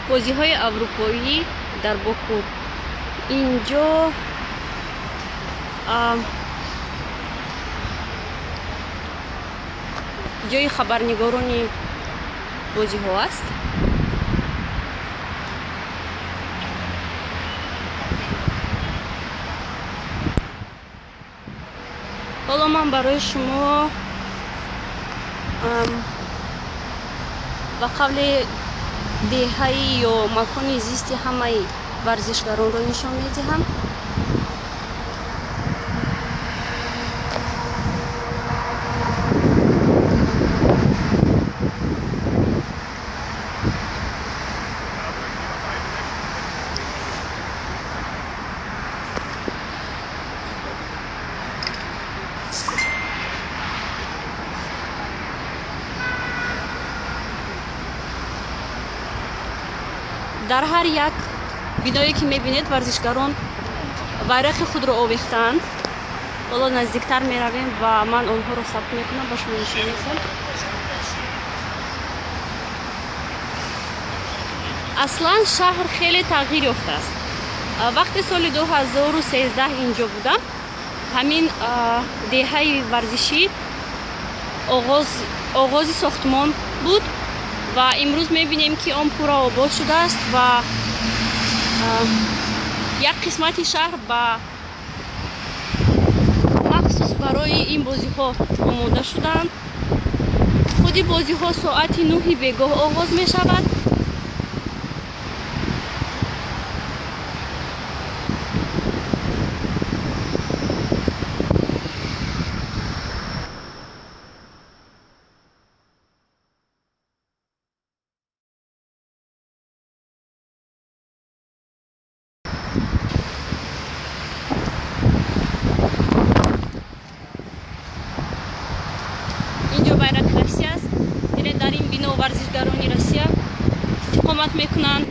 بازی‌های اروپایی در باکو. اینجا جای خبرنگاران بازی‌ها است. حالا من برای شما به قبل دهه یا مکان زیست همه ورزشکاران را نشان میدهم. در هر یک بینایی که میبینید ورزشکاران بیرق خود را آویختند. حالا نزدیکتر میرویم و من آنها را ثبت میکنم با شما نشان میدم. اصلا شهر خیلی تغییر یافته است. وقتی سال 2013 اینجا بودم، همین دهه ورزشی آغاز ساختمان بود و امروز میبینیم که آن پورا آباد شده است و یک قسمت شهر با مخصوص برای این بازی ها آماده شدند. خودی بازی ها ساعت 9 بیگاه آغاز می شود. اینجا بیرق روسیه است. در این بنا ورزشکاران روسیه اقامت میکنند.